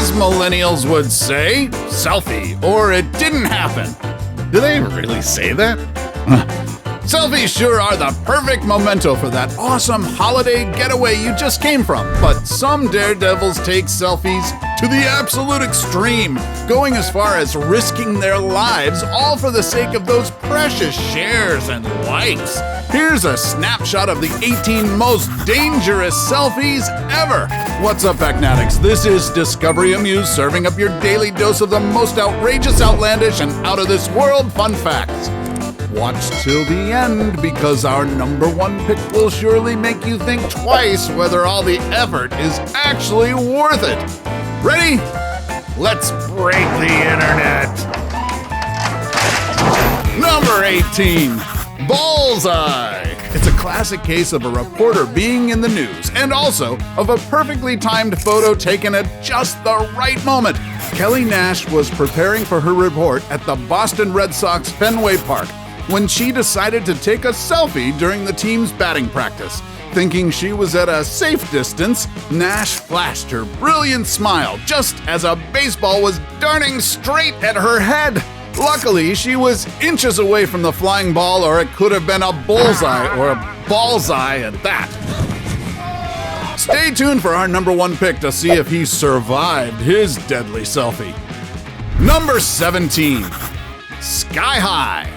as millennials would say, selfie, or it didn't happen. Do they really say that? Selfies sure are the perfect memento for that awesome holiday getaway you just came from. But some daredevils take selfies to the absolute extreme, going as far as risking their lives, all for the sake of those precious shares and likes. Here's a snapshot of the 18 most dangerous selfies ever. What's up, Facnatics? This is Discovery Amuse, serving up your daily dose of the most outrageous, outlandish, and out-of-this-world fun facts. Watch till the end, because our number one pick will surely make you think twice whether all the effort is actually worth it. Ready? Let's break the internet! Number 18. Bullseye! It's a classic case of a reporter being in the news, and also of a perfectly timed photo taken at just the right moment. Kelly Nash was preparing for her report at the Boston Red Sox Fenway Park when she decided to take a selfie during the team's batting practice. Thinking she was at a safe distance, Nash flashed her brilliant smile just as a baseball was darting straight at her head. Luckily, she was inches away from the flying ball, or it could have been a bullseye or a ballseye at that. Stay tuned for our number one pick to see if he survived his deadly selfie. Number 17. Sky High.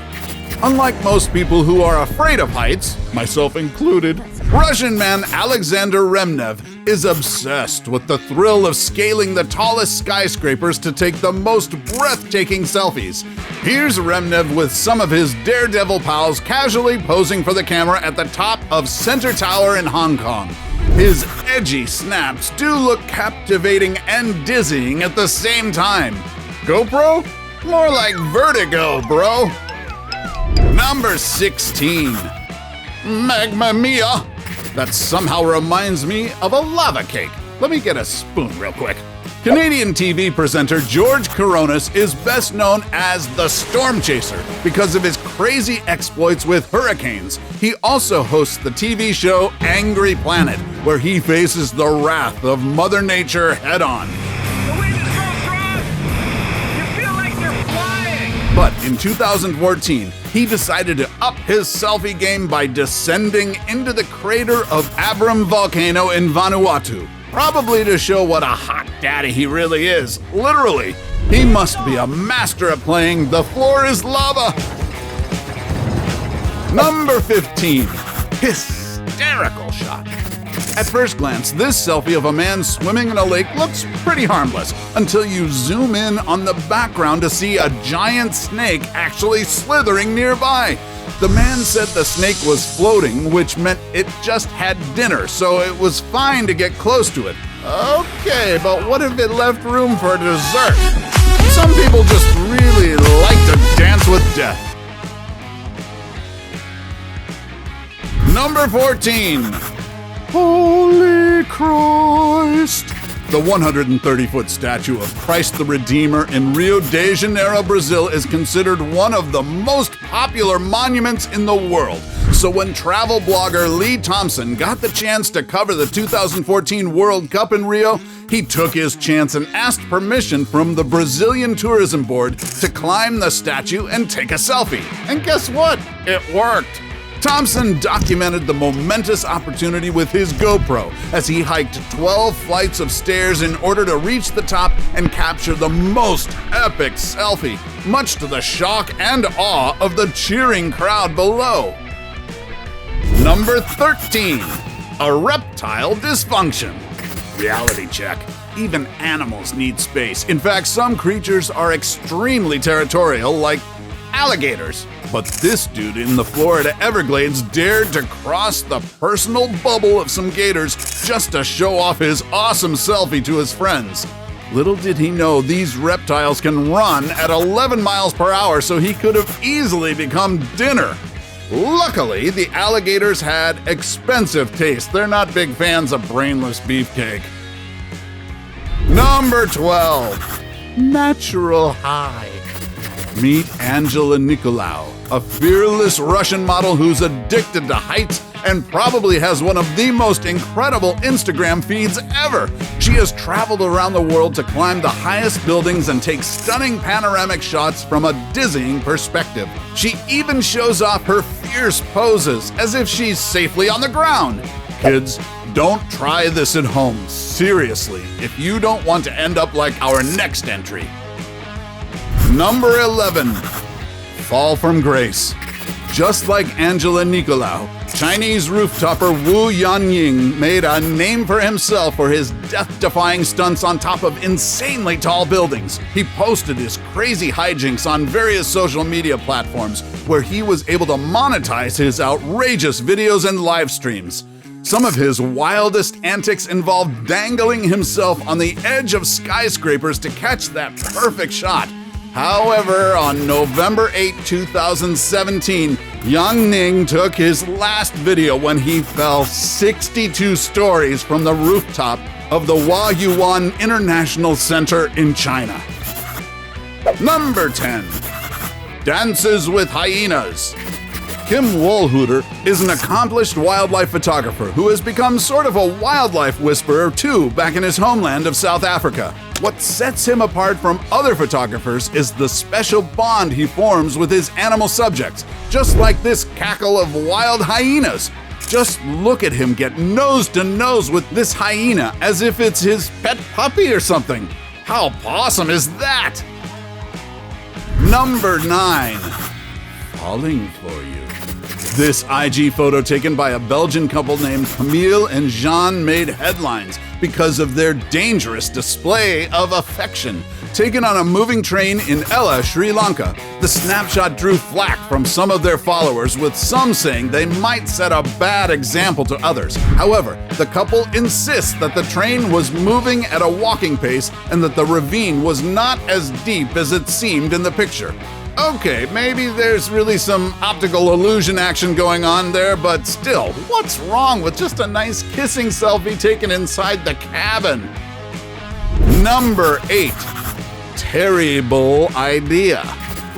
Unlike most people who are afraid of heights, myself included, Russian man Alexander Remnev is obsessed with the thrill of scaling the tallest skyscrapers to take the most breathtaking selfies. Here's Remnev with some of his daredevil pals casually posing for the camera at the top of Center Tower in Hong Kong. His edgy snaps do look captivating and dizzying at the same time. GoPro? More like vertigo, bro. Number 16. Magma Mia. That somehow reminds me of a lava cake. Let me get a spoon real quick. Canadian TV presenter George Coronis is best known as the Storm Chaser because of his crazy exploits with hurricanes. He also hosts the TV show Angry Planet, where he faces the wrath of Mother Nature head-on. The wind is so strong, you feel like you're flying. But in 2014, he decided to up his selfie game by descending into the crater of Abram volcano in Vanuatu. Probably to show what a hot daddy he really is. Literally, he must be a master at playing The Floor is Lava. Number 15. Hysterical shot. At first glance, this selfie of a man swimming in a lake looks pretty harmless until you zoom in on the background to see a giant snake actually slithering nearby. The man said the snake was floating, which meant it just had dinner, so it was fine to get close to it. Okay, but what if it left room for dessert? Some people just really like to dance with death. Number 14. Holy Christ! The 130-foot statue of Christ the Redeemer in Rio de Janeiro, Brazil is considered one of the most popular monuments in the world. So when travel blogger Lee Thompson got the chance to cover the 2014 World Cup in Rio, he took his chance and asked permission from the Brazilian Tourism Board to climb the statue and take a selfie. And guess what? It worked! Thompson documented the momentous opportunity with his GoPro as he hiked 12 flights of stairs in order to reach the top and capture the most epic selfie, much to the shock and awe of the cheering crowd below. Number 13. A Reptile Dysfunction. Reality check. Even animals need space. In fact, some creatures are extremely territorial, like alligators. But this dude in the Florida Everglades dared to cross the personal bubble of some gators just to show off his awesome selfie to his friends. Little did he know these reptiles can run at 11 miles per hour, so he could have easily become dinner. Luckily, the alligators had expensive taste. They're not big fans of brainless beefcake. Number 12. Natural high. Meet Angela Nicolau, a fearless Russian model who's addicted to heights and probably has one of the most incredible Instagram feeds ever. She has traveled around the world to climb the highest buildings and take stunning panoramic shots from a dizzying perspective. She even shows off her fierce poses as if she's safely on the ground. Kids, don't try this at home, seriously, if you don't want to end up like our next entry. Number 11. Fall from grace. Just like Angela Nicolau, Chinese rooftopper Wu Yannying made a name for himself for his death-defying stunts on top of insanely tall buildings. He posted his crazy hijinks on various social media platforms where he was able to monetize his outrageous videos and live streams. Some of his wildest antics involved dangling himself on the edge of skyscrapers to catch that perfect shot. However, on November 8, 2017, Yang Ning took his last video when he fell 62 stories from the rooftop of the Huayuan International Center in China. Number 10. Dances with hyenas. Kim Wohlhuter is an accomplished wildlife photographer who has become sort of a wildlife whisperer too back in his homeland of South Africa. What sets him apart from other photographers is the special bond he forms with his animal subjects, just like this cackle of wild hyenas. Just look at him get nose to nose with this hyena as if it's his pet puppy or something. How awesome is that? Number 9. Falling for you. This IG photo taken by a Belgian couple named Camille and Jean made headlines because of their dangerous display of affection. Taken on a moving train in Ella, Sri Lanka, the snapshot drew flack from some of their followers, with some saying they might set a bad example to others. However, the couple insists that the train was moving at a walking pace and that the ravine was not as deep as it seemed in the picture. Okay, maybe there's really some optical illusion action going on there, but still, what's wrong with just a nice kissing selfie taken inside the cabin? Number 8. Terrible idea.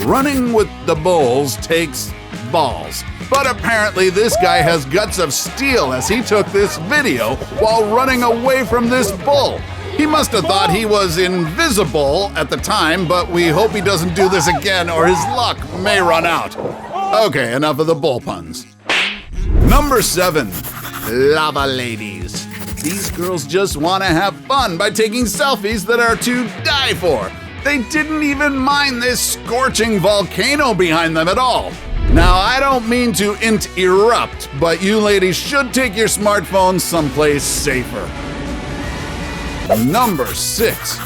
Running with the bulls takes balls. But apparently this guy has guts of steel as he took this video while running away from this bull. He must have thought he was invisible at the time, but we hope he doesn't do this again or his luck may run out. Okay, enough of the bull puns. Number 7. Lava ladies. These girls just want to have fun by taking selfies that are to die for. They didn't even mind this scorching volcano behind them at all. Now, I don't mean to erupt, but you ladies should take your smartphones someplace safer. Number 6.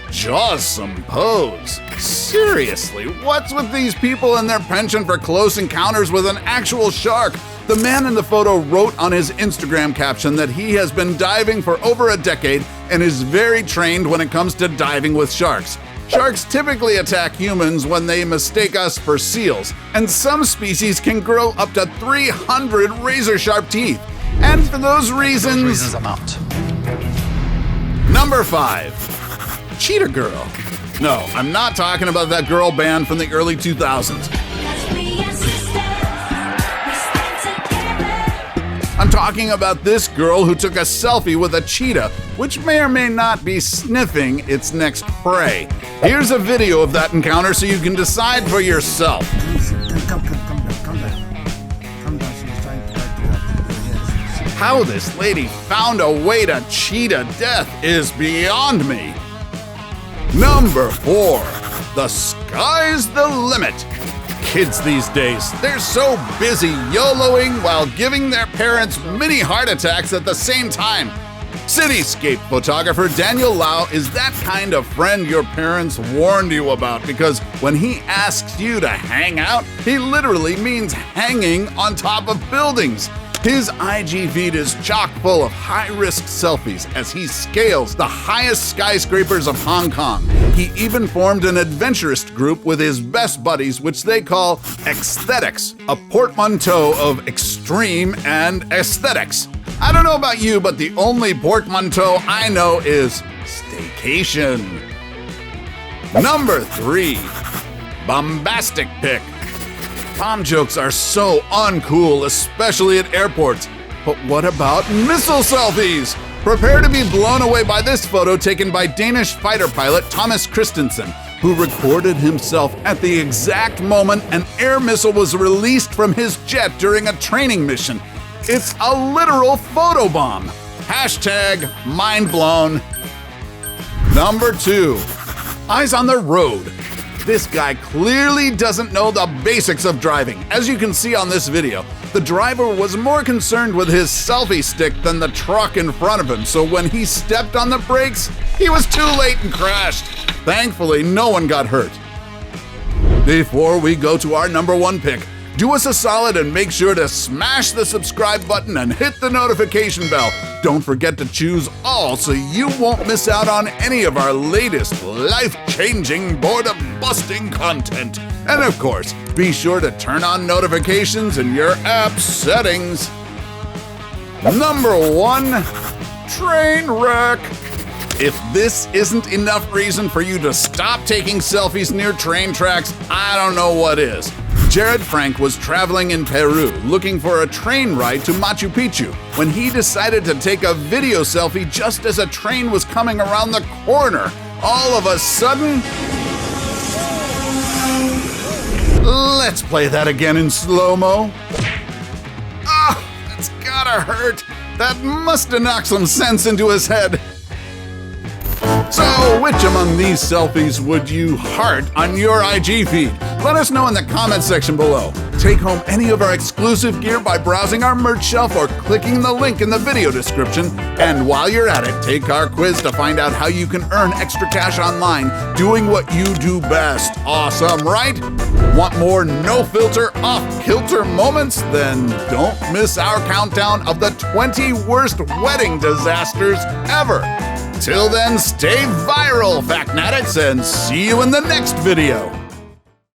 Jawsome pose. Seriously, what's with these people and their penchant for close encounters with an actual shark? The man in the photo wrote on his Instagram caption that he has been diving for over a decade and is very trained when it comes to diving with sharks. Sharks typically attack humans when they mistake us for seals, and some species can grow up to 300 razor-sharp teeth. And for those reasons I'm out. Number 5. Cheetah Girl. No, I'm not talking about that girl band from the early 2000s. I'm talking about this girl who took a selfie with a cheetah, which may or may not be sniffing its next prey. Here's a video of that encounter so you can decide for yourself. Come down. She's trying to bite you up. How this lady found a way to cheetah death is beyond me. Number 4. The sky's the limit. Kids these days, they're so busy YOLOing while giving their parents mini heart attacks at the same time. Cityscape photographer Daniel Lau is that kind of friend your parents warned you about, because when he asks you to hang out, he literally means hanging on top of buildings. His IG feed is chock full of high-risk selfies as he scales the highest skyscrapers of Hong Kong. He even formed an adventurist group with his best buddies, which they call Aesthetics, a portmanteau of extreme and aesthetics. I don't know about you, but the only portmanteau I know is staycation. Number 3. bombastic pic. Bomb jokes are so uncool, especially at airports. But what about missile selfies? Prepare to be blown away by this photo taken by Danish fighter pilot Thomas Christensen, who recorded himself at the exact moment an air missile was released from his jet during a training mission. It's a literal photobomb. Hashtag mind blown. Number 2. Eyes on the road. This guy clearly doesn't know the basics of driving. As you can see on this video, the driver was more concerned with his selfie stick than the truck in front of him, so when he stepped on the brakes, he was too late and crashed. Thankfully, no one got hurt. Before we go to our number 1 pick, do us a solid and make sure to smash the subscribe button and hit the notification bell. Don't forget to choose all so you won't miss out on any of our latest life-changing, boredom-busting content. And of course, be sure to turn on notifications in your app settings. Number 1, train wreck. If this isn't enough reason for you to stop taking selfies near train tracks, I don't know what is. Jared Frank was traveling in Peru looking for a train ride to Machu Picchu when he decided to take a video selfie just as a train was coming around the corner. All of a sudden... Let's play that again in slow-mo. Ah, that's gotta hurt. That must have knocked some sense into his head. So, which among these selfies would you heart on your IG feed? Let us know in the comments section below. Take home any of our exclusive gear by browsing our merch shelf or clicking the link in the video description. And while you're at it, take our quiz to find out how you can earn extra cash online doing what you do best. Awesome, right? Want more no-filter, off-kilter moments? Then don't miss our countdown of the 20 worst wedding disasters ever. Till then, stay viral, Factnatics, and see you in the next video.